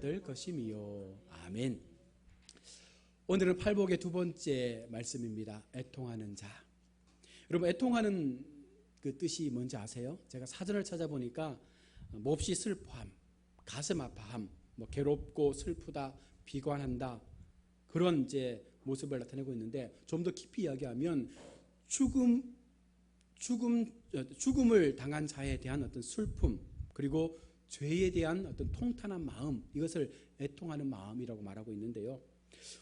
받을 것임이요. 아멘. 오늘은 팔복의 두 번째 말씀입니다. 애통하는 자. 여러분, 애통하는 그 뜻이 뭔지 아세요? 제가 사전을 찾아보니까 몹시 슬퍼함, 가슴 아파함, 괴롭고 슬프다, 비관한다, 그런 이제 모습을 나타내고 있는데, 좀 더 깊이 이야기하면 죽음을 당한 자에 대한 어떤 슬픔, 그리고 죄에 대한 어떤 통탄한 마음, 이것을 애통하는 마음이라고 말하고 있는데요.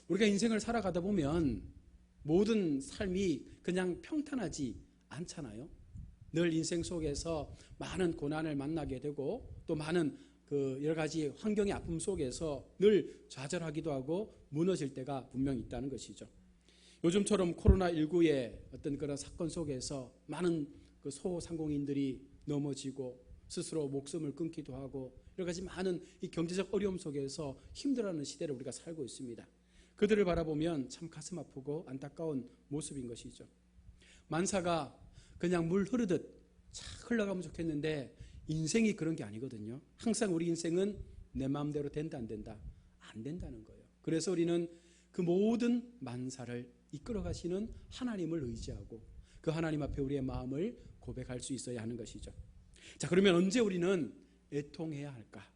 우리가 인생을 살아가다 보면 모든 삶이 그냥 평탄하지 않잖아요. 늘 인생 속에서 많은 고난을 만나게 되고, 또 많은 그 여러 가지 환경의 아픔 속에서 늘 좌절하기도 하고 무너질 때가 분명히 있다는 것이죠. 요즘처럼 코로나19의 어떤 그런 사건 속에서 많은 그 소상공인들이 넘어지고 스스로 목숨을 끊기도 하고 여러 가지 많은 이 경제적 어려움 속에서 힘들어하는 시대를 우리가 살고 있습니다. 그들을 바라보면 참 가슴 아프고 안타까운 모습인 것이죠. 만사가 그냥 물 흐르듯 착 흘러가면 좋겠는데 인생이 그런 게 아니거든요. 항상 우리 인생은 내 마음대로 된다 안 된다? 안 된다는 거예요. 그래서 우리는 그 모든 만사를 이끌어 가시는 하나님을 의지하고 그 하나님 앞에 우리의 마음을 고백할 수 있어야 하는 것이죠. 자, 그러면 언제 우리는 애통해야 할까?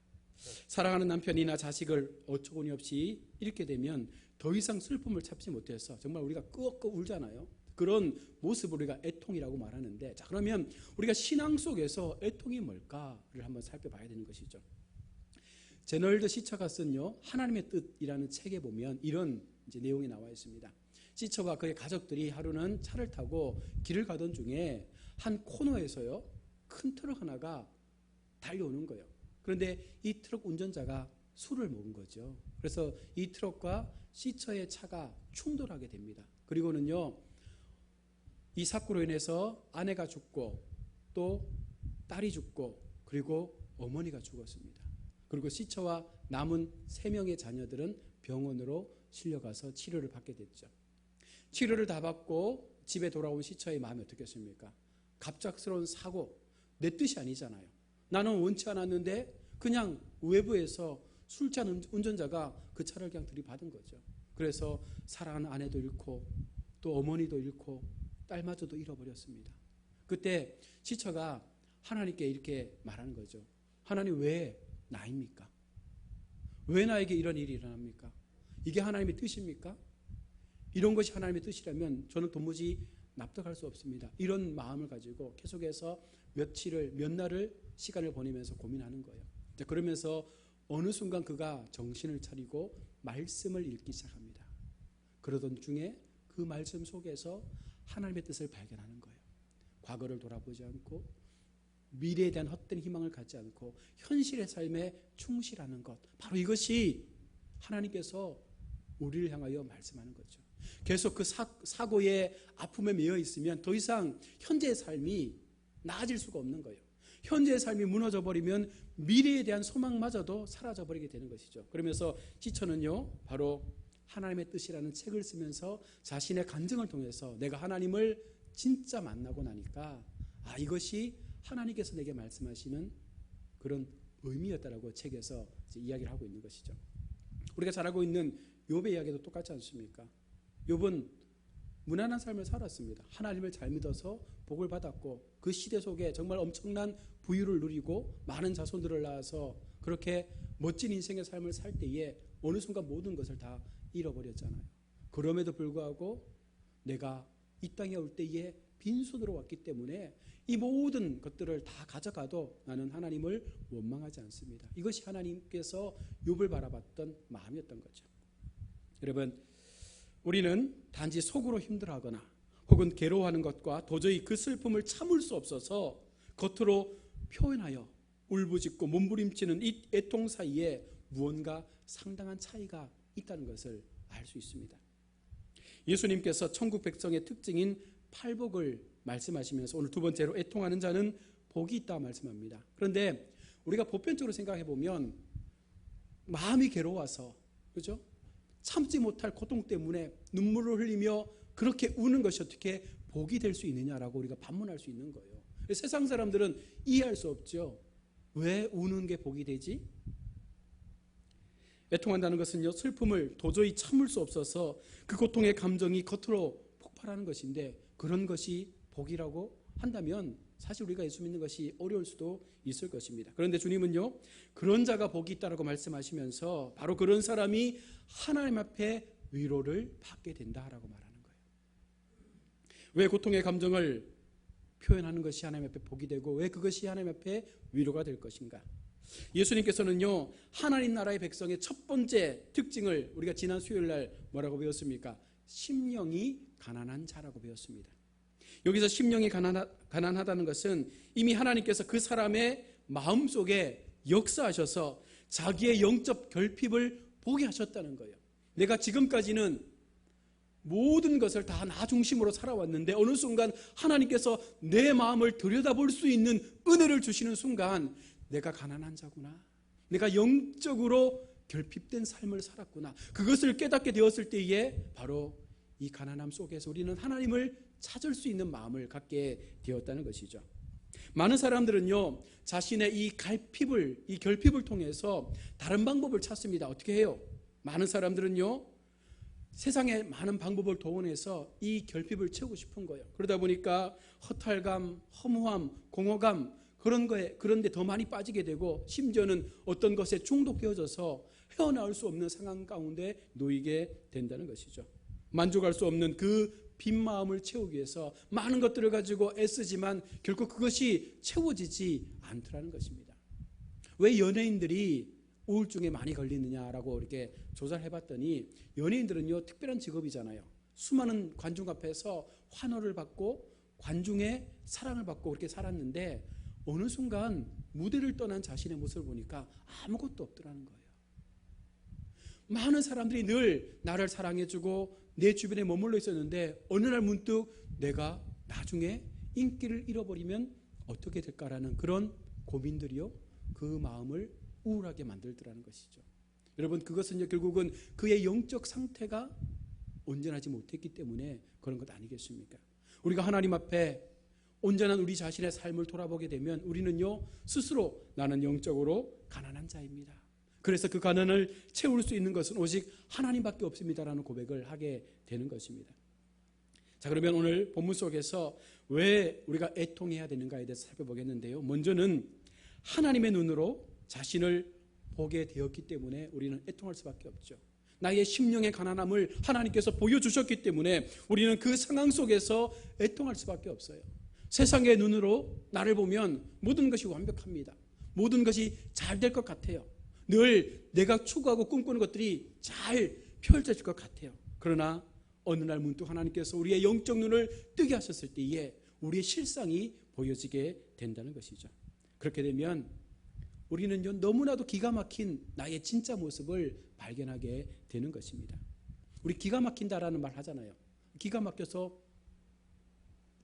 사랑하는 남편이나 자식을 어처구니 없이 잃게 되면 더 이상 슬픔을 참지 못해서 정말 우리가 끄억끄억 울잖아요. 그런 모습을 우리가 애통이라고 말하는데, 자, 그러면 우리가 신앙 속에서 애통이 뭘까를 한번 살펴봐야 되는 것이죠. 제널드 시처가 쓴요 하나님의 뜻이라는 책에 보면 이런 이제 내용이 나와 있습니다. 시처와 그의 가족들이 하루는 차를 타고 길을 가던 중에 한 코너에서요 큰 트럭 하나가 달려오는 거예요. 그런데 이 트럭 운전자가 술을 먹은 거죠. 그래서 이 트럭과 시처의 차가 충돌하게 됩니다. 그리고는요 이 사고로 인해서 아내가 죽고 또 딸이 죽고 그리고 어머니가 죽었습니다. 그리고 시처와 남은 3명의 자녀들은 병원으로 실려가서 치료를 받게 됐죠. 치료를 다 받고 집에 돌아온 시처의 마음이 어떻겠습니까? 갑작스러운 사고, 내 뜻이 아니잖아요. 나는 원치 않았는데 그냥 외부에서 술 취한 운전자가 그 차를 그냥 들이받은 거죠. 그래서 사랑하는 아내도 잃고 또 어머니도 잃고 딸마저도 잃어버렸습니다. 그때 시처가 하나님께 이렇게 말하는 거죠. 하나님, 왜 나입니까? 왜 나에게 이런 일이 일어납니까? 이게 하나님의 뜻입니까? 이런 것이 하나님의 뜻이라면 저는 도무지 납득할 수 없습니다. 이런 마음을 가지고 계속해서 몇 날을 시간을 보내면서 고민하는 거예요. 그러면서 어느 순간 그가 정신을 차리고 말씀을 읽기 시작합니다. 그러던 중에 그 말씀 속에서 하나님의 뜻을 발견하는 거예요. 과거를 돌아보지 않고 미래에 대한 헛된 희망을 갖지 않고 현실의 삶에 충실하는 것, 바로 이것이 하나님께서 우리를 향하여 말씀하는 거죠. 계속 그 사고의 아픔에 매여 있으면 더 이상 현재의 삶이 나아질 수가 없는 거예요. 현재의 삶이 무너져 버리면 미래에 대한 소망마저도 사라져 버리게 되는 것이죠. 그러면서 시처는요 바로 하나님의 뜻이라는 책을 쓰면서 자신의 간증을 통해서 내가 하나님을 진짜 만나고 나니까 이것이 하나님께서 내게 말씀하시는 그런 의미였다라고 책에서 이제 이야기를 하고 있는 것이죠. 우리가 잘 알고 있는 욥의 이야기도 똑같지 않습니까? 욥은 무난한 삶을 살았습니다. 하나님을 잘 믿어서 복을 받았고 그 시대 속에 정말 엄청난 부유를 누리고 많은 자손들을 낳아서 그렇게 멋진 인생의 삶을 살 때에 어느 순간 모든 것을 다 잃어버렸잖아요. 그럼에도 불구하고 내가 이 땅에 올 때에 빈손으로 왔기 때문에 이 모든 것들을 다 가져가도 나는 하나님을 원망하지 않습니다. 이것이 하나님께서 욥을 바라봤던 마음이었던 거죠. 여러분, 우리는 단지 속으로 힘들어하거나 혹은 괴로워하는 것과 도저히 그 슬픔을 참을 수 없어서 겉으로 표현하여 울부짖고 몸부림치는 이 애통 사이에 무언가 상당한 차이가 있다는 것을 알 수 있습니다. 예수님께서 천국 백성의 특징인 팔복을 말씀하시면서 오늘 두 번째로 애통하는 자는 복이 있다 말씀합니다. 그런데 우리가 보편적으로 생각해 보면 마음이 괴로워서, 그렇죠? 참지 못할 고통 때문에 눈물을 흘리며 그렇게 우는 것이 어떻게 복이 될 수 있느냐라고 우리가 반문할 수 있는 거예요. 세상 사람들은 이해할 수 없죠. 왜 우는 게 복이 되지? 애통한다는 것은요, 슬픔을 도저히 참을 수 없어서 그 고통의 감정이 겉으로 폭발하는 것인데, 그런 것이 복이라고 한다면 사실 우리가 예수 믿는 것이 어려울 수도 있을 것입니다. 그런데 주님은요, 그런 자가 복이 있다라고 말씀하시면서 바로 그런 사람이 하나님 앞에 위로를 받게 된다라고 말하는 거예요. 왜 고통의 감정을 표현하는 것이 하나님 앞에 복이 되고 왜 그것이 하나님 앞에 위로가 될 것인가? 예수님께서는요, 하나님 나라의 백성의 첫 번째 특징을 우리가 지난 수요일 날 뭐라고 배웠습니까? 심령이 가난한 자라고 배웠습니다. 여기서 심령이 가난하다는 것은 이미 하나님께서 그 사람의 마음속에 역사하셔서 자기의 영적 결핍을 보게 하셨다는 거예요. 내가 지금까지는 모든 것을 다 나 중심으로 살아왔는데 어느 순간 하나님께서 내 마음을 들여다볼 수 있는 은혜를 주시는 순간 내가 가난한 자구나, 내가 영적으로 결핍된 삶을 살았구나, 그것을 깨닫게 되었을 때에 바로 이 가난함 속에서 우리는 하나님을 찾을 수 있는 마음을 갖게 되었다는 것이죠. 많은 사람들은요, 자신의 이 결핍을 통해서 다른 방법을 찾습니다. 어떻게 해요? 많은 사람들은요, 세상에 많은 방법을 동원해서 이 결핍을 채우고 싶은 거예요. 그러다 보니까 허탈감, 허무함, 공허감 그런데 더 많이 빠지게 되고 심지어는 어떤 것에 중독되어져서 헤어나올 수 없는 상황 가운데 놓이게 된다는 것이죠. 만족할 수 없는 그 빈 마음을 채우기 위해서 많은 것들을 가지고 애쓰지만 결국 그것이 채워지지 않더라는 것입니다. 왜 연예인들이 우울증에 많이 걸리느냐라고 이렇게 조사를 해봤더니 연예인들은요, 특별한 직업이잖아요. 수많은 관중 앞에서 환호를 받고 관중의 사랑을 받고 그렇게 살았는데 어느 순간 무대를 떠난 자신의 모습을 보니까 아무것도 없더라는 거예요. 많은 사람들이 늘 나를 사랑해주고 내 주변에 머물러 있었는데 어느 날 문득 내가 나중에 인기를 잃어버리면 어떻게 될까라는 그런 고민들이요, 그 마음을 우울하게 만들더라는 것이죠. 여러분, 그것은 결국은 그의 영적 상태가 온전하지 못했기 때문에 그런 것 아니겠습니까? 우리가 하나님 앞에 온전한 우리 자신의 삶을 돌아보게 되면 우리는요, 스스로 나는 영적으로 가난한 자입니다. 그래서 그 가난을 채울 수 있는 것은 오직 하나님밖에 없습니다라는 고백을 하게 되는 것입니다. 자, 그러면 오늘 본문 속에서 왜 우리가 애통해야 되는가에 대해서 살펴보겠는데요. 먼저는 하나님의 눈으로 자신을 보게 되었기 때문에 우리는 애통할 수밖에 없죠. 나의 심령의 가난함을 하나님께서 보여주셨기 때문에 우리는 그 상황 속에서 애통할 수밖에 없어요. 세상의 눈으로 나를 보면 모든 것이 완벽합니다. 모든 것이 잘 될 것 같아요. 늘 내가 추구하고 꿈꾸는 것들이 잘 펼쳐질 것 같아요. 그러나 어느 날 문득 하나님께서 우리의 영적 눈을 뜨게 하셨을 때에 우리의 실상이 보여지게 된다는 것이죠. 그렇게 되면 우리는요, 너무나도 기가 막힌 나의 진짜 모습을 발견하게 되는 것입니다. 우리 기가 막힌다라는 말 하잖아요. 기가 막혀서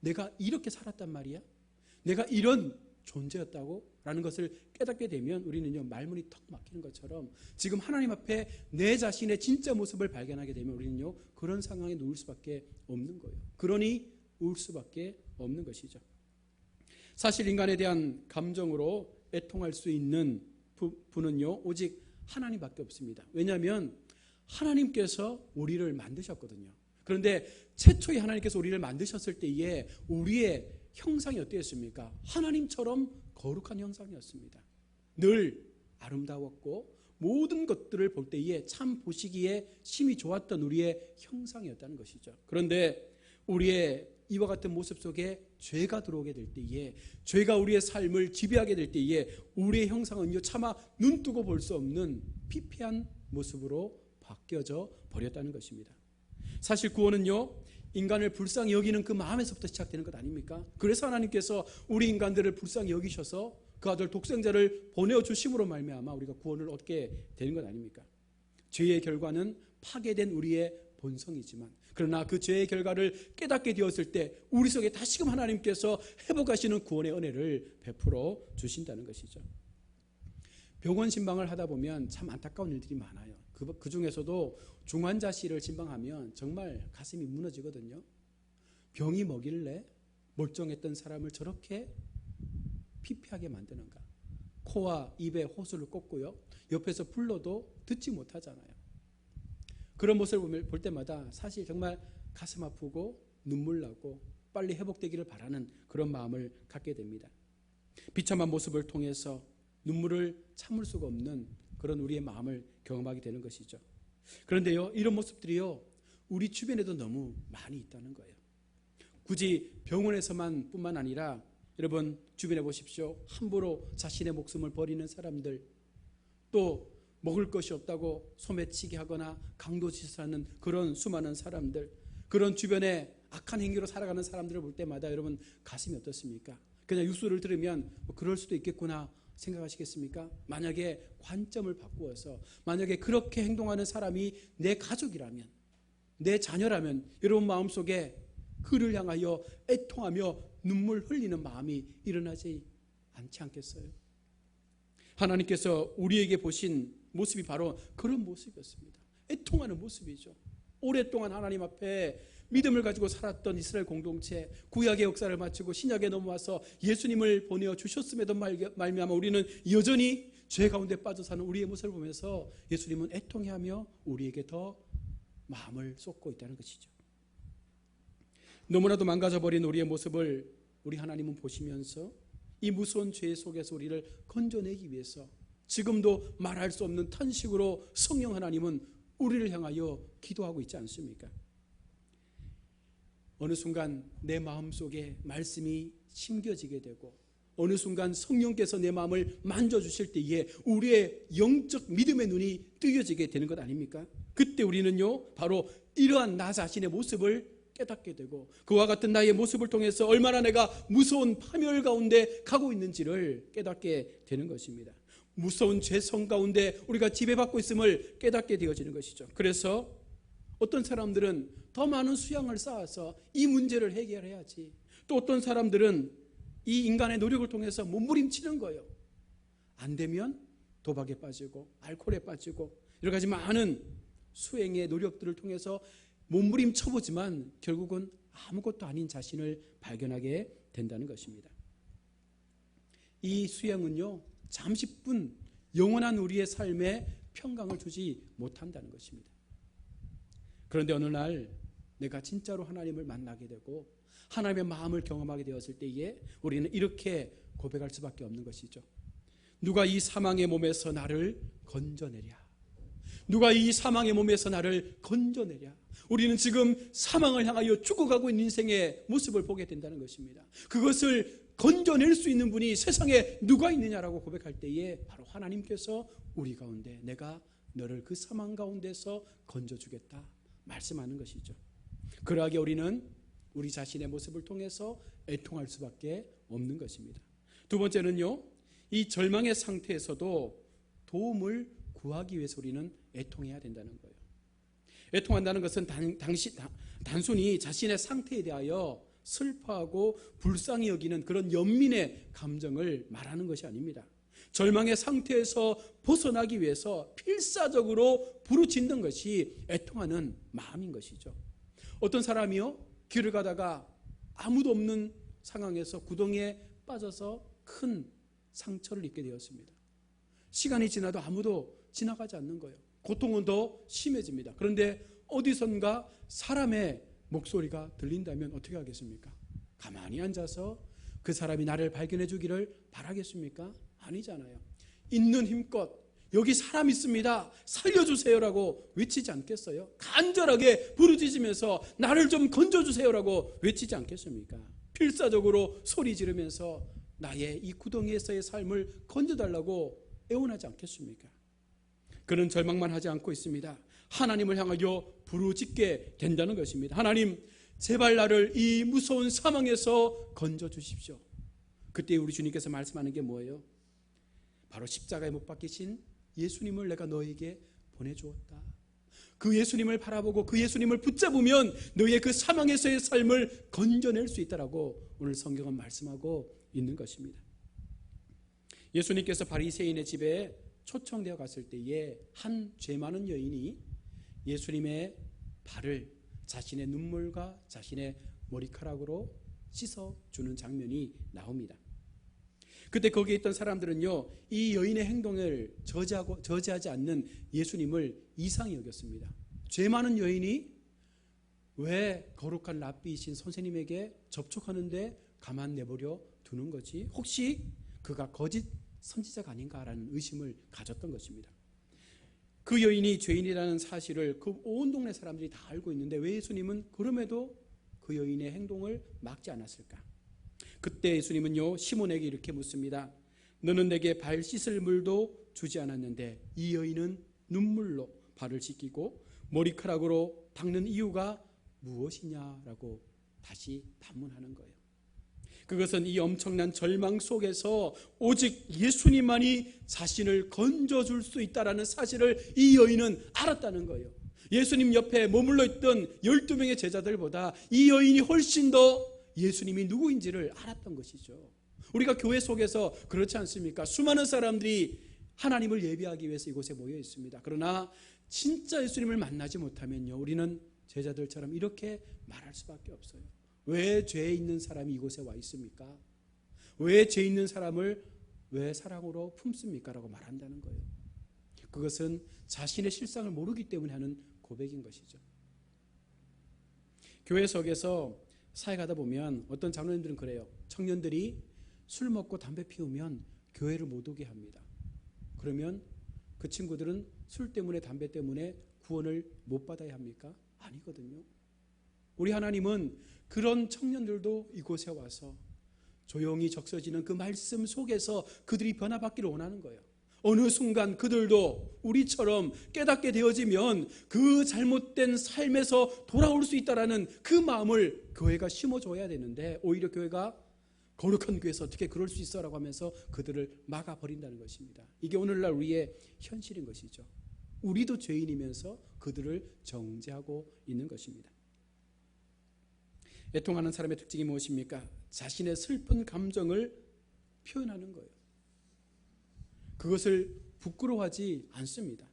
내가 이렇게 살았단 말이야? 내가 이런 존재였다고? 라는 것을 깨닫게 되면 우리는요, 말문이 턱 막히는 것처럼 지금 하나님 앞에 내 자신의 진짜 모습을 발견하게 되면 우리는요, 그런 상황에 놓을 수밖에 없는 거예요. 그러니 울 수밖에 없는 것이죠. 사실 인간에 대한 감정으로 애통할 수 있는 분은요, 오직 하나님밖에 없습니다. 왜냐하면 하나님께서 우리를 만드셨거든요. 그런데 최초에 하나님께서 우리를 만드셨을 때에 우리의 형상이 어땠습니까? 하나님처럼 거룩한 형상이었습니다. 늘 아름다웠고 모든 것들을 볼 때에 참 보시기에 심히 좋았던 우리의 형상이었다는 것이죠. 그런데 우리의 이와 같은 모습 속에 죄가 들어오게 될 때에, 죄가 우리의 삶을 지배하게 될 때에 우리의 형상은요, 차마 눈뜨고 볼 수 없는 피폐한 모습으로 바뀌어져 버렸다는 것입니다. 사실 구원은요, 인간을 불쌍히 여기는 그 마음에서부터 시작되는 것 아닙니까? 그래서 하나님께서 우리 인간들을 불쌍히 여기셔서 그 아들 독생자를 보내주심으로 말미암아 우리가 구원을 얻게 되는 것 아닙니까? 죄의 결과는 파괴된 우리의 본성이지만, 그러나 그 죄의 결과를 깨닫게 되었을 때 우리 속에 다시금 하나님께서 회복하시는 구원의 은혜를 베풀어 주신다는 것이죠. 병원 신방을 하다 보면 참 안타까운 일들이 많아요. 그 중에서도 중환자실을 신방하면 정말 가슴이 무너지거든요. 병이 뭐길래 멀쩡했던 사람을 저렇게 피폐하게 만드는가? 코와 입에 호수를 꽂고요. 옆에서 불러도 듣지 못하잖아요. 그런 모습을 볼 때마다 사실 정말 가슴 아프고 눈물 나고 빨리 회복되기를 바라는 그런 마음을 갖게 됩니다. 비참한 모습을 통해서 눈물을 참을 수가 없는 그런 우리의 마음을 경험하게 되는 것이죠. 그런데요, 이런 모습들이요, 우리 주변에도 너무 많이 있다는 거예요. 굳이 병원에서만 뿐만 아니라 여러분 주변에 보십시오. 함부로 자신의 목숨을 버리는 사람들, 또 먹을 것이 없다고 소매치기 하거나 강도짓하는 그런 수많은 사람들, 그런 주변에 악한 행위로 살아가는 사람들을 볼 때마다 여러분 가슴이 어떻습니까? 그냥 뉴스를 들으면 뭐 그럴 수도 있겠구나 생각하시겠습니까? 만약에 관점을 바꾸어서 만약에 그렇게 행동하는 사람이 내 가족이라면, 내 자녀라면 여러분 마음속에 그를 향하여 애통하며 눈물 흘리는 마음이 일어나지 않지 않겠어요? 하나님께서 우리에게 보신 모습이 바로 그런 모습이었습니다. 애통하는 모습이죠. 오랫동안 하나님 앞에 믿음을 가지고 살았던 이스라엘 공동체, 구약의 역사를 마치고 신약에 넘어와서 예수님을 보내어 주셨음에도 말미암아 우리는 여전히 죄 가운데 빠져 사는 우리의 모습을 보면서 예수님은 애통해하며 우리에게 더 마음을 쏟고 있다는 것이죠. 너무나도 망가져버린 우리의 모습을 우리 하나님은 보시면서 이 무서운 죄 속에서 우리를 건져내기 위해서 지금도 말할 수 없는 탄식으로 성령 하나님은 우리를 향하여 기도하고 있지 않습니까? 어느 순간 내 마음속에 말씀이 심겨지게 되고 어느 순간 성령께서 내 마음을 만져주실 때에 우리의 영적 믿음의 눈이 뜨여지게 되는 것 아닙니까? 그때 우리는요, 바로 이러한 나 자신의 모습을 깨닫게 되고 그와 같은 나의 모습을 통해서 얼마나 내가 무서운 파멸 가운데 가고 있는지를 깨닫게 되는 것입니다. 무서운 죄성 가운데 우리가 지배받고 있음을 깨닫게 되어지는 것이죠. 그래서 어떤 사람들은 더 많은 수양을 쌓아서 이 문제를 해결해야지, 또 어떤 사람들은 이 인간의 노력을 통해서 몸부림치는 거예요. 안 되면 도박에 빠지고 알코올에 빠지고 여러 가지 많은 수행의 노력들을 통해서 몸부림쳐보지만 결국은 아무것도 아닌 자신을 발견하게 된다는 것입니다. 이 수양은요, 잠시뿐 영원한 우리의 삶에 평강을 주지 못한다는 것입니다. 그런데 어느 날 내가 진짜로 하나님을 만나게 되고 하나님의 마음을 경험하게 되었을 때에 우리는 이렇게 고백할 수밖에 없는 것이죠. 누가 이 사망의 몸에서 나를 건져내랴. 누가 이 사망의 몸에서 나를 건져내랴. 우리는 지금 사망을 향하여 죽어가고 있는 인생의 모습을 보게 된다는 것입니다. 그것을 건져낼 수 있는 분이 세상에 누가 있느냐라고 고백할 때에 바로 하나님께서 우리 가운데 내가 너를 그 사망 가운데서 건져주겠다 말씀하는 것이죠. 그러하게 우리는 우리 자신의 모습을 통해서 애통할 수밖에 없는 것입니다. 두 번째는요, 이 절망의 상태에서도 도움을 구하기 위해서 우리는 애통해야 된다는 거예요. 애통한다는 것은 단순히 자신의 상태에 대하여 슬퍼하고 불쌍히 여기는 그런 연민의 감정을 말하는 것이 아닙니다. 절망의 상태에서 벗어나기 위해서 필사적으로 부르짖는 것이 애통하는 마음인 것이죠. 어떤 사람이요, 길을 가다가 아무도 없는 상황에서 구덩이에 빠져서 큰 상처를 입게 되었습니다. 시간이 지나도 아무도 지나가지 않는 거예요. 고통은 더 심해집니다. 그런데 어디선가 사람의 목소리가 들린다면 어떻게 하겠습니까? 가만히 앉아서 그 사람이 나를 발견해 주기를 바라겠습니까? 아니잖아요. 있는 힘껏 여기 사람 있습니다, 살려주세요라고 외치지 않겠어요? 간절하게 부르짖으면서 나를 좀 건져주세요라고 외치지 않겠습니까? 필사적으로 소리 지르면서 나의 이 구덩이에서의 삶을 건져달라고 애원하지 않겠습니까? 그는 절망만 하지 않고 있습니다. 하나님을 향하여 부르짖게 된다는 것입니다. 하나님, 제발 나를 이 무서운 사망에서 건져주십시오. 그때 우리 주님께서 말씀하는 게 뭐예요? 바로 십자가에 못 박히신 예수님을 내가 너에게 보내주었다. 그 예수님을 바라보고 그 예수님을 붙잡으면 너의 그 사망에서의 삶을 건져낼 수 있다라고 오늘 성경은 말씀하고 있는 것입니다. 예수님께서 바리새인의 집에 초청되어 갔을 때에 한 죄 많은 여인이 예수님의 발을 자신의 눈물과 자신의 머리카락으로 씻어주는 장면이 나옵니다. 그때 거기에 있던 사람들은요, 이 여인의 행동을 저지하지 않는 예수님을 이상히 여겼습니다. 죄 많은 여인이 왜 거룩한 랍비이신 선생님에게 접촉하는데 가만 내버려 두는 거지? 혹시 그가 거짓 선지자가 아닌가라는 의심을 가졌던 것입니다. 그 여인이 죄인이라는 사실을 그 온 동네 사람들이 다 알고 있는데 왜 예수님은 그럼에도 그 여인의 행동을 막지 않았을까? 그때 예수님은요, 시몬에게 이렇게 묻습니다. 너는 내게 발 씻을 물도 주지 않았는데 이 여인은 눈물로 발을 씻기고 머리카락으로 닦는 이유가 무엇이냐라고 다시 반문하는 거예요. 그것은 이 엄청난 절망 속에서 오직 예수님만이 자신을 건져줄 수 있다는 사실을 이 여인은 알았다는 거예요. 예수님 옆에 머물러 있던 12명의 제자들보다 이 여인이 훨씬 더 예수님이 누구인지를 알았던 것이죠. 우리가 교회 속에서 그렇지 않습니까? 수많은 사람들이 하나님을 예배하기 위해서 이곳에 모여 있습니다. 그러나 진짜 예수님을 만나지 못하면요, 우리는 제자들처럼 이렇게 말할 수밖에 없어요. 왜 죄 있는 사람이 이곳에 와 있습니까? 왜 죄 있는 사람을 왜 사랑으로 품습니까? 라고 말한다는 거예요. 그것은 자신의 실상을 모르기 때문에 하는 고백인 것이죠. 교회 속에서 사역하다 보면 어떤 장로님들은 그래요. 청년들이 술 먹고 담배 피우면 교회를 못 오게 합니다. 그러면 그 친구들은 술 때문에 담배 때문에 구원을 못 받아야 합니까? 아니거든요. 우리 하나님은 그런 청년들도 이곳에 와서 조용히 적셔지는 그 말씀 속에서 그들이 변화받기를 원하는 거예요. 어느 순간 그들도 우리처럼 깨닫게 되어지면 그 잘못된 삶에서 돌아올 수 있다는 그 마음을 교회가 심어줘야 되는데 오히려 교회가 거룩한 교회에서 어떻게 그럴 수 있어라고 하면서 그들을 막아버린다는 것입니다. 이게 오늘날 우리의 현실인 것이죠. 우리도 죄인이면서 그들을 정죄하고 있는 것입니다. 애통하는 사람의 특징이 무엇입니까? 자신의 슬픈 감정을 표현하는 거예요. 그것을 부끄러워하지 않습니다.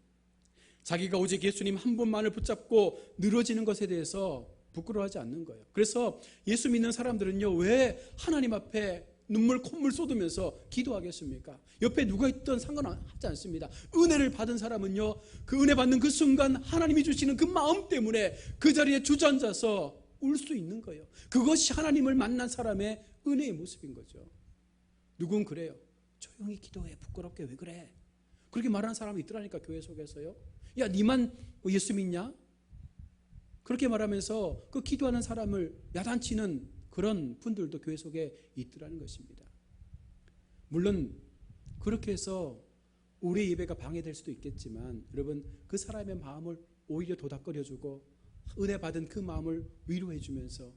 자기가 오직 예수님 한 분만을 붙잡고 늘어지는 것에 대해서 부끄러워하지 않는 거예요. 그래서 예수 믿는 사람들은요, 왜 하나님 앞에 눈물 콧물 쏟으면서 기도하겠습니까? 옆에 누가 있든 상관하지 않습니다. 은혜를 받은 사람은요, 그 은혜 받는 그 순간 하나님이 주시는 그 마음 때문에 그 자리에 주저앉아서 울 수 있는 거예요. 그것이 하나님을 만난 사람의 은혜의 모습인 거죠. 누군 그래요. 조용히 기도해. 부끄럽게 왜 그래? 그렇게 말하는 사람이 있더라니까, 교회 속에서요. 야, 니만 예수 믿냐? 그렇게 말하면서 그 기도하는 사람을 야단치는 그런 분들도 교회 속에 있더라는 것입니다. 물론 그렇게 해서 우리의 예배가 방해될 수도 있겠지만 여러분, 그 사람의 마음을 오히려 도닥거려주고 은혜 받은 그 마음을 위로해 주면서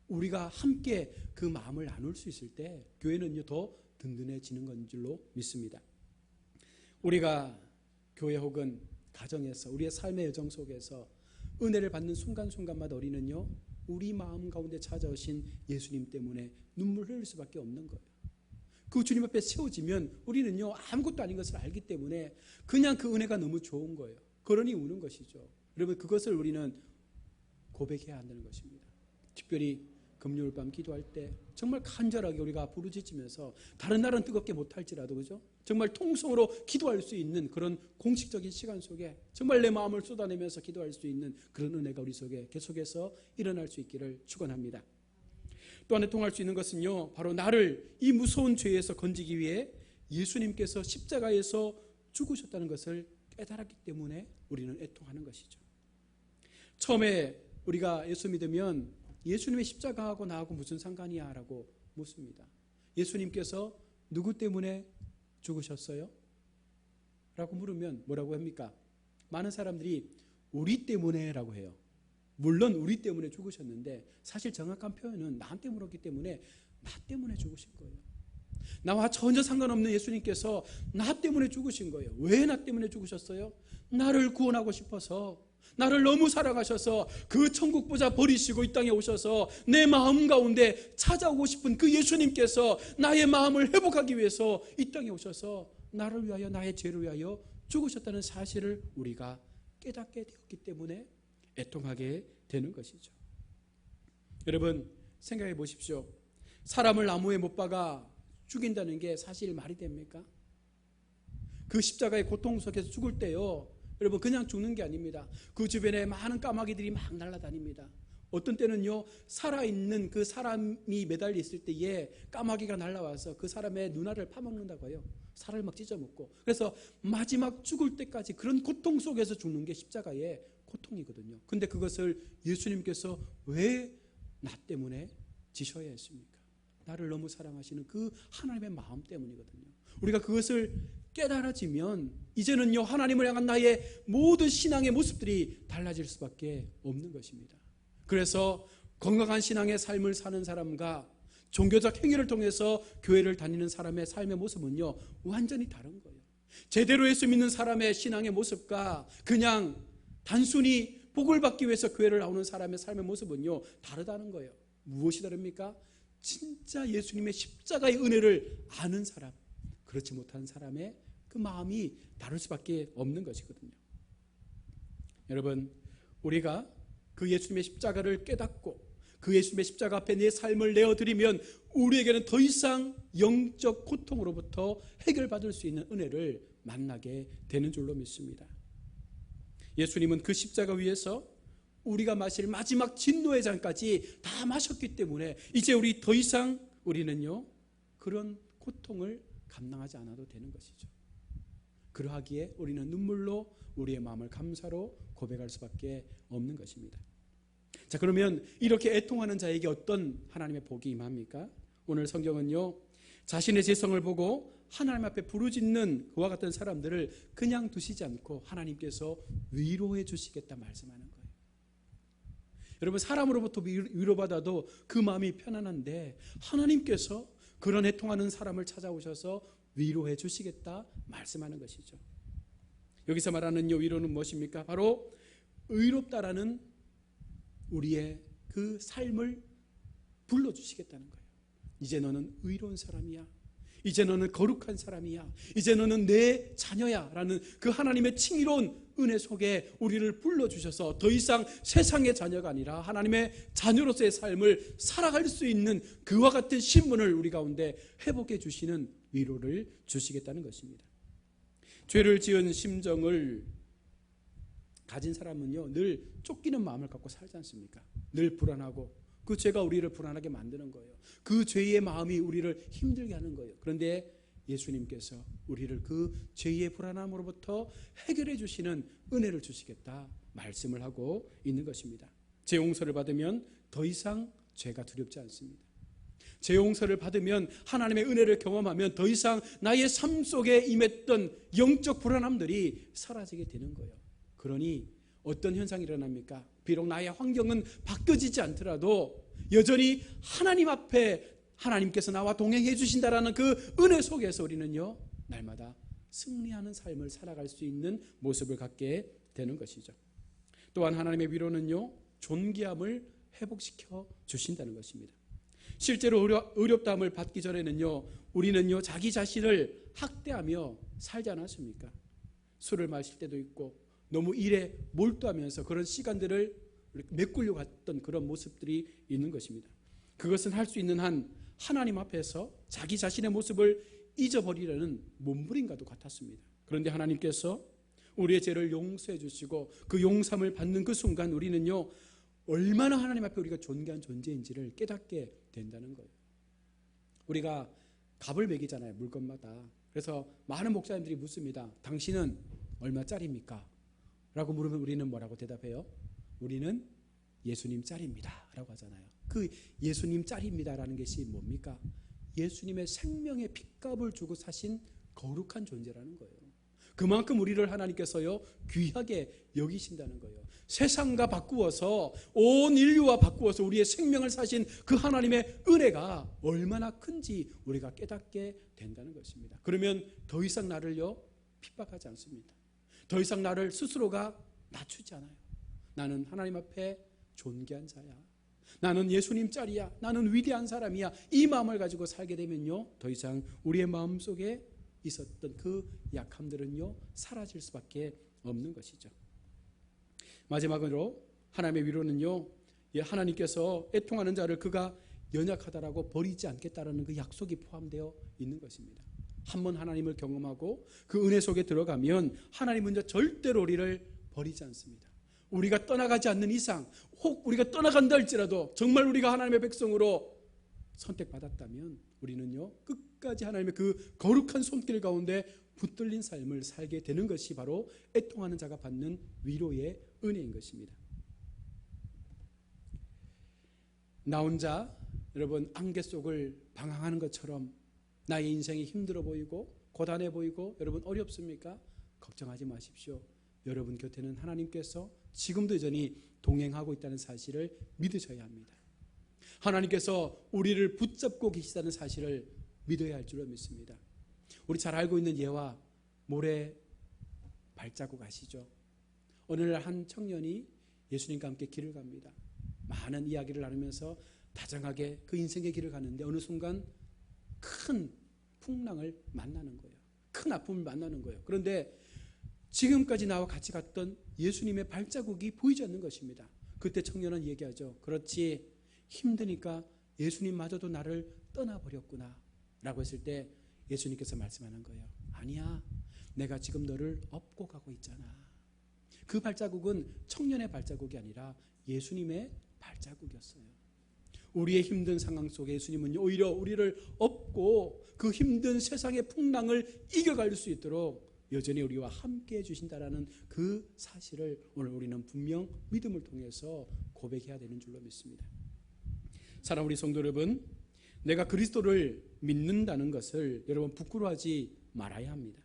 우리가 함께 그 마음을 나눌 수 있을 때 교회는요, 더 든든해지는 건 줄로 믿습니다. 우리가 교회 혹은 가정에서 우리의 삶의 여정 속에서 은혜를 받는 순간순간마다 우리는요, 우리 마음 가운데 찾아오신 예수님 때문에 눈물 흘릴 수밖에 없는 거예요. 그 주님 앞에 세워지면 우리는요, 아무것도 아닌 것을 알기 때문에 그냥 그 은혜가 너무 좋은 거예요. 그러니 우는 것이죠. 여러분, 그것을 우리는 고백해야 한다는 것입니다. 특별히 금요일 밤 기도할 때 정말 간절하게 우리가 부르짖으면서 다른 날은 뜨겁게 못할지라도 그죠? 정말 통성으로 기도할 수 있는 그런 공식적인 시간 속에 정말 내 마음을 쏟아내면서 기도할 수 있는 그런 은혜가 우리 속에 계속해서 일어날 수 있기를 축원합니다. 또 하나 통할 수 있는 것은요, 바로 나를 이 무서운 죄에서 건지기 위해 예수님께서 십자가에서 죽으셨다는 것을 깨달았기 때문에 우리는 애통하는 것이죠. 처음에 우리가 예수 믿으면 예수님의 십자가하고 나하고 무슨 상관이야? 라고 묻습니다. 예수님께서 누구 때문에 죽으셨어요? 라고 물으면 뭐라고 합니까? 많은 사람들이 우리 때문에 라고 해요. 물론 우리 때문에 죽으셨는데 사실 정확한 표현은 나한테 물었기 때문에 나 때문에 죽으신 거예요. 나와 전혀 상관없는 예수님께서 나 때문에 죽으신 거예요. 왜 나 때문에 죽으셨어요? 나를 구원하고 싶어서, 나를 너무 사랑하셔서 그 천국 보좌 버리시고 이 땅에 오셔서 내 마음 가운데 찾아오고 싶은 그 예수님께서 나의 마음을 회복하기 위해서 이 땅에 오셔서 나를 위하여, 나의 죄를 위하여 죽으셨다는 사실을 우리가 깨닫게 되었기 때문에 애통하게 되는 것이죠. 여러분, 생각해 보십시오. 사람을 나무에 못 박아 죽인다는 게 사실 말이 됩니까? 그 십자가의 고통 속에서 죽을 때요, 여러분 그냥 죽는 게 아닙니다. 그 주변에 많은 까마귀들이 막 날아다닙니다. 어떤 때는요, 살아있는 그 사람이 매달려 있을 때에 까마귀가 날아와서 그 사람의 눈알을 파먹는다고요. 살을 막 찢어먹고. 그래서 마지막 죽을 때까지 그런 고통 속에서 죽는 게 십자가의 고통이거든요. 근데 그것을 예수님께서 왜 나 때문에 지셔야 했습니까? 나를 너무 사랑하시는 그 하나님의 마음 때문이거든요. 우리가 그것을 깨달아지면 이제는요, 하나님을 향한 나의 모든 신앙의 모습들이 달라질 수밖에 없는 것입니다. 그래서 건강한 신앙의 삶을 사는 사람과 종교적 행위를 통해서 교회를 다니는 사람의 삶의 모습은요, 완전히 다른 거예요. 제대로 예수 믿는 사람의 신앙의 모습과 그냥 단순히 복을 받기 위해서 교회를 나오는 사람의 삶의 모습은요, 다르다는 거예요. 무엇이 다릅니까? 진짜 예수님의 십자가의 은혜를 아는 사람, 그렇지 못한 사람의 그 마음이 다를 수밖에 없는 것이거든요. 여러분, 우리가 그 예수님의 십자가를 깨닫고 그 예수님의 십자가 앞에 내 삶을 내어드리면 우리에게는 더 이상 영적 고통으로부터 해결받을 수 있는 은혜를 만나게 되는 줄로 믿습니다. 예수님은 그 십자가 위에서 우리가 마실 마지막 진노의 잔까지 다 마셨기 때문에 이제 우리 더 이상 우리는요, 그런 고통을 감당하지 않아도 되는 것이죠. 그러하기에 우리는 눈물로 우리의 마음을 감사로 고백할 수밖에 없는 것입니다. 자, 그러면 이렇게 애통하는 자에게 어떤 하나님의 복이 임합니까? 오늘 성경은요, 자신의 재성을 보고 하나님 앞에 부르짖는 그와 같은 사람들을 그냥 두시지 않고 하나님께서 위로해 주시겠다 말씀하는 거예요. 여러분, 사람으로부터 위로받아도 그 마음이 편안한데 하나님께서 그런 애통하는 사람을 찾아오셔서 위로해 주시겠다 말씀하는 것이죠. 여기서 말하는 위로는 무엇입니까? 바로 의롭다라는 우리의 그 삶을 불러주시겠다는 거예요. 이제 너는 의로운 사람이야. 이제 너는 거룩한 사람이야. 이제 너는 내 자녀야 라는 그 하나님의 칭의로운 은혜 속에 우리를 불러주셔서 더 이상 세상의 자녀가 아니라 하나님의 자녀로서의 삶을 살아갈 수 있는 그와 같은 신분을 우리 가운데 회복해 주시는 위로를 주시겠다는 것입니다. 죄를 지은 심정을 가진 사람은요, 늘 쫓기는 마음을 갖고 살지 않습니까? 늘 불안하고 그 죄가 우리를 불안하게 만드는 거예요. 그 죄의 마음이 우리를 힘들게 하는 거예요. 그런데 예수님께서 우리를 그 죄의 불안함으로부터 해결해 주시는 은혜를 주시겠다 말씀을 하고 있는 것입니다. 죄 용서를 받으면 더 이상 죄가 두렵지 않습니다. 죄 용서를 받으면 하나님의 은혜를 경험하면 더 이상 나의 삶 속에 임했던 영적 불안함들이 사라지게 되는 거예요. 그러니 어떤 현상이 일어납니까? 비록 나의 환경은 바뀌어지지 않더라도 여전히 하나님 앞에 하나님께서 나와 동행해 주신다라는 그 은혜 속에서 우리는요, 날마다 승리하는 삶을 살아갈 수 있는 모습을 갖게 되는 것이죠. 또한 하나님의 위로는요, 존귀함을 회복시켜 주신다는 것입니다. 실제로 의롭다함을 받기 전에는요, 우리는요, 자기 자신을 학대하며 살지 않았습니까? 술을 마실 때도 있고 너무 일에 몰두하면서 그런 시간들을 메꾸려고 했던 그런 모습들이 있는 것입니다. 그것은 할 수 있는 한 하나님 앞에서 자기 자신의 모습을 잊어버리려는 몸부림과도 같았습니다. 그런데 하나님께서 우리의 죄를 용서해 주시고 그 용서함을 받는 그 순간 우리는요, 얼마나 하나님 앞에 우리가 존귀한 존재인지를 깨닫게 된다는 거예요. 우리가 값을 매기잖아요, 물건마다. 그래서 많은 목사님들이 묻습니다. 당신은 얼마짜리입니까? 라고 물으면 우리는 뭐라고 대답해요? 우리는 예수님 짤입니다 라고 하잖아요. 그 예수님 짤입니다라는 것이 뭡니까? 예수님의 생명의 핏값을 주고 사신 거룩한 존재라는 거예요. 그만큼 우리를 하나님께서요, 귀하게 여기신다는 거예요. 세상과 바꾸어서 온 인류와 바꾸어서 우리의 생명을 사신 그 하나님의 은혜가 얼마나 큰지 우리가 깨닫게 된다는 것입니다. 그러면 더 이상 나를요, 핍박하지 않습니다. 더 이상 나를 스스로가 낮추지 않아요. 나는 하나님 앞에 존귀한 자야. 나는 예수님 짤이야. 나는 위대한 사람이야. 이 마음을 가지고 살게 되면요, 더 이상 우리의 마음속에 있었던 그 약함들은요, 사라질 수밖에 없는 것이죠. 마지막으로 하나님의 위로는요, 하나님께서 애통하는 자를 그가 연약하다라고 버리지 않겠다라는 그 약속이 포함되어 있는 것입니다. 한번 하나님을 경험하고 그 은혜 속에 들어가면 하나님은 이제 절대로 우리를 버리지 않습니다. 우리가 떠나가지 않는 이상, 혹 우리가 떠나간다 할지라도 정말 우리가 하나님의 백성으로 선택받았다면 우리는요 끝까지 하나님의 그 거룩한 손길 가운데 붙들린 삶을 살게 되는 것이 바로 애통하는 자가 받는 위로의 은혜인 것입니다. 나 혼자 여러분 안개 속을 방황하는 것처럼 나의 인생이 힘들어 보이고 고단해 보이고 여러분 어렵습니까? 걱정하지 마십시오. 여러분 곁에는 하나님께서 지금도 여전히 동행하고 있다는 사실을 믿으셔야 합니다. 하나님께서 우리를 붙잡고 계시다는 사실을 믿어야 할 줄로 믿습니다. 우리 잘 알고 있는 예와 모래 발자국 아시죠? 어느 날 한 청년이 예수님과 함께 길을 갑니다. 많은 이야기를 나누면서 다정하게 그 인생의 길을 가는데 어느 순간 큰 풍랑을 만나는 거예요. 큰 아픔을 만나는 거예요. 그런데 지금까지 나와 같이 갔던 예수님의 발자국이 보이지 않는 것입니다. 그때 청년은 얘기하죠. 그렇지, 힘드니까 예수님마저도 나를 떠나버렸구나 라고 했을 때 예수님께서 말씀하는 거예요. 아니야, 내가 지금 너를 업고 가고 있잖아. 그 발자국은 청년의 발자국이 아니라 예수님의 발자국이었어요. 우리의 힘든 상황 속에 예수님은 오히려 우리를 업고 그 힘든 세상의 풍랑을 이겨갈 수 있도록 여전히 우리와 함께 해주신다라는 그 사실을 오늘 우리는 분명 믿음을 통해서 고백해야 되는 줄로 믿습니다. 사랑하는 우리 성도 여러분, 내가 그리스도를 믿는다는 것을 여러분 부끄러워하지 말아야 합니다.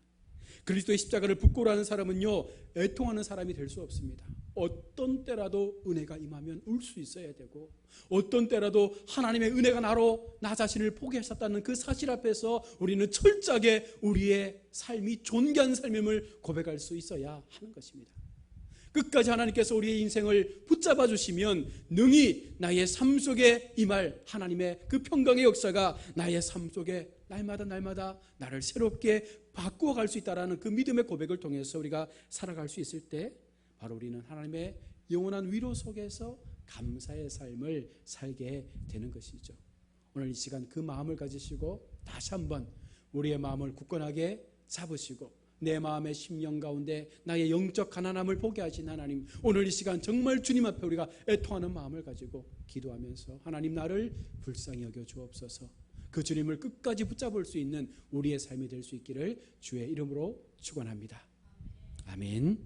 그리스도의 십자가를 부끄러워하는 사람은요 애통하는 사람이 될 수 없습니다. 어떤 때라도 은혜가 임하면 울 수 있어야 되고 어떤 때라도 하나님의 은혜가 나로 나 자신을 포기하셨다는 그 사실 앞에서 우리는 철저하게 우리의 삶이 존귀한 삶임을 고백할 수 있어야 하는 것입니다. 끝까지 하나님께서 우리의 인생을 붙잡아 주시면 능히 나의 삶 속에 임할 하나님의 그 평강의 역사가 나의 삶 속에 날마다 나를 새롭게 바꾸어 갈 수 있다는 그 믿음의 고백을 통해서 우리가 살아갈 수 있을 때 바로 우리는 하나님의 영원한 위로 속에서 감사의 삶을 살게 되는 것이죠. 오늘 이 시간 그 마음을 가지시고 다시 한번 우리의 마음을 굳건하게 잡으시고 내 마음의 심령 가운데 나의 영적 가난함을 보게 하신 하나님, 오늘 이 시간 정말 주님 앞에 우리가 애통하는 마음을 가지고 기도하면서 하나님 나를 불쌍히 여겨 주옵소서. 그 주님을 끝까지 붙잡을 수 있는 우리의 삶이 될 수 있기를 주의 이름으로 축원합니다. 아멘.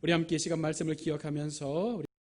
우리 함께 이 시간 말씀을 기억하면서